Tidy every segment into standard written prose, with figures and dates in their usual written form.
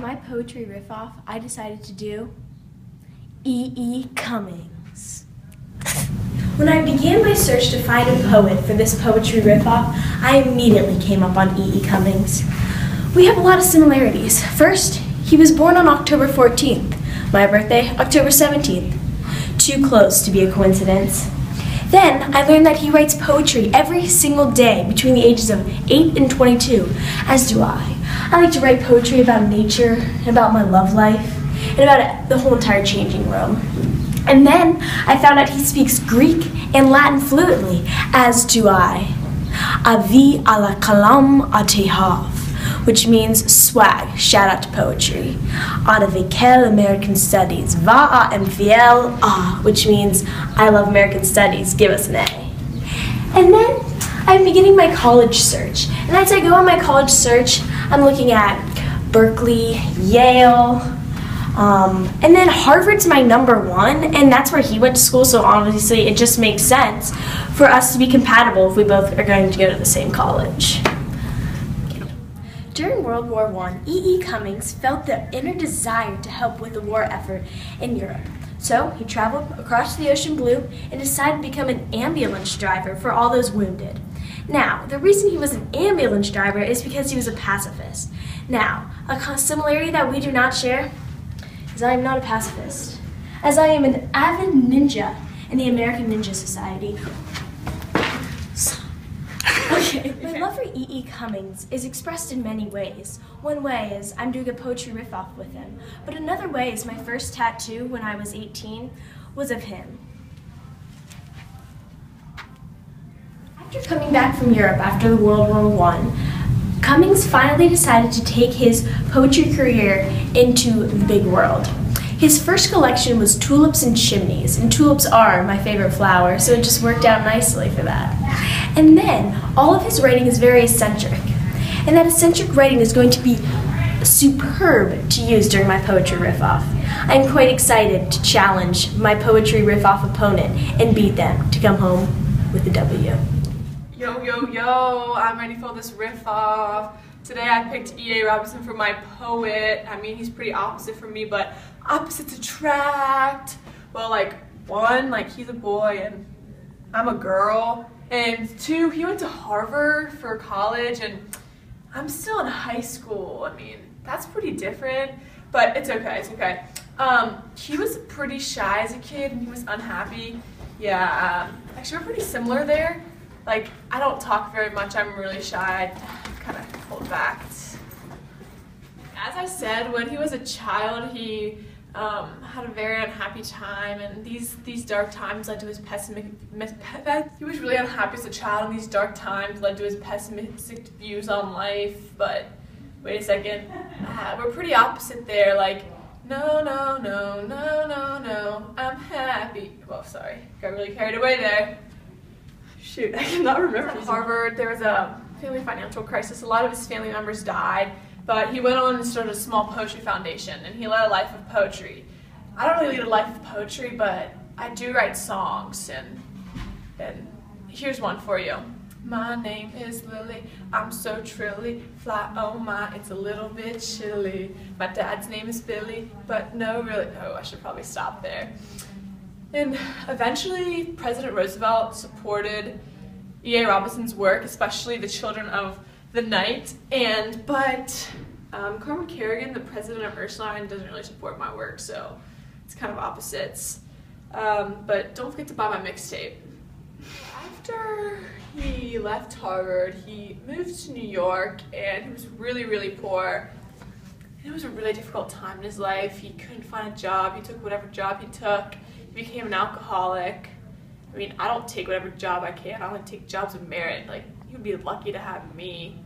my poetry riff-off, I decided to do E.E. Cummings. When I began my search to find a poet for this poetry riff-off, I immediately came up on E.E. Cummings. We have a lot of similarities. First, he was born on October 14th. My birthday, October 17th. Too close to be a coincidence. Then, I learned that he writes poetry every single day between the ages of 8 and 22, as do I. I like to write poetry about nature, and about my love life, and about the whole entire changing world. And then, I found out he speaks Greek and Latin fluently, as do I. Avi ala kalam atehav, which means swag, shout out to poetry. Adavikel American Studies, va'a emfiel which means I love American Studies, give us an A. And then I'm beginning my college search. And as I go on my college search, I'm looking at Berkeley, Yale, and then Harvard's my #1, and that's where he went to school, so obviously it just makes sense for us to be compatible if we both are going to go to the same college. During World War I, E.E. Cummings felt the inner desire to help with the war effort in Europe. So he traveled across the ocean blue and decided to become an ambulance driver for all those wounded. Now, the reason he was an ambulance driver is because he was a pacifist. Now, a similarity that we do not share is I am not a pacifist, as I am an avid ninja in the American Ninja Society. Okay. My love for E.E. Cummings is expressed in many ways. One way is I'm doing a poetry riff-off with him, but another way is my first tattoo when I was 18 was of him. After coming back from Europe after World War I, Cummings finally decided to take his poetry career into the big world. His first collection was Tulips and Chimneys, and tulips are my favorite flower, so it just worked out nicely for that. And then, all of his writing is very eccentric, and that eccentric writing is going to be superb to use during my poetry riff-off. I'm quite excited to challenge my poetry riff-off opponent and beat them to come home with a W. Yo, yo, yo, I'm ready for this riff-off. Today I picked E.A. Robinson for my poet. I mean, he's pretty opposite from me, but opposites attract. Well, one, he's a boy and I'm a girl. And 2, he went to Harvard for college and I'm still in high school. I mean, that's pretty different, but it's okay, it's okay. He was pretty shy as a kid and he was unhappy. Yeah, actually we're pretty similar there. I don't talk very much, I'm really shy, I kind of hold back. As I said, when he was a child, he had a very unhappy time, and these dark times led to his he was really unhappy as a child, and these dark times led to his pessimistic views on life. But wait a second, we're pretty opposite there. No, no, no, no, no, no, I'm happy. Well, sorry, got really carried away there. Shoot, I cannot remember. At Harvard, there was a family financial crisis. A lot of his family members died. But he went on and started a small poetry foundation, and he led a life of poetry. I don't really lead a life of poetry, but I do write songs, and here's one for you. My name is Lily, I'm so trilly, fly, oh my, it's a little bit chilly. My dad's name is Billy, but no really, oh, I should probably stop there. And eventually, President Roosevelt supported E.A. Robinson's work, especially the Children of the Night, but Carmen Kerrigan, the president of Ursuline, doesn't really support my work, so it's kind of opposites. But don't forget to buy my mixtape. After he left Harvard, he moved to New York, and he was really, really poor. And it was a really difficult time in his life. He couldn't find a job. He took whatever job he took. He became an alcoholic. I mean, I don't take whatever job I can. I only take jobs of merit. He would be lucky to have me.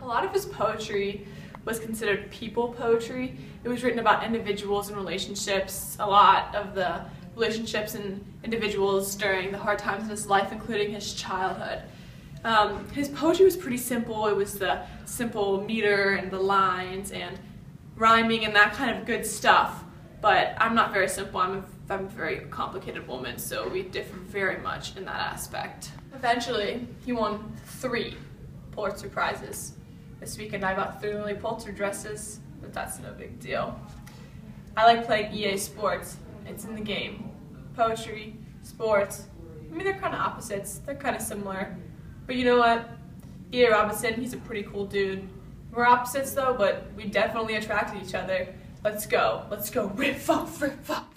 A lot of his poetry was considered people poetry. It was written about individuals and relationships, a lot of the relationships and individuals during the hard times in his life, including his childhood. His poetry was pretty simple. It was the simple meter and the lines and rhyming and that kind of good stuff. But I'm not very simple. I'm a very complicated woman, so we differ very much in that aspect. Eventually, he won 3 Pulitzer Prizes. This weekend I bought 3 Lily Pulitzer dresses. but that's no big deal. I like playing EA Sports. It's in the game. Poetry, sports. I mean, they're kind of opposites. They're kind of similar. But you know what? EA Robinson, he's a pretty cool dude. We're opposites though, but we definitely attracted each other. Let's go. Let's go. Riff off, riff off.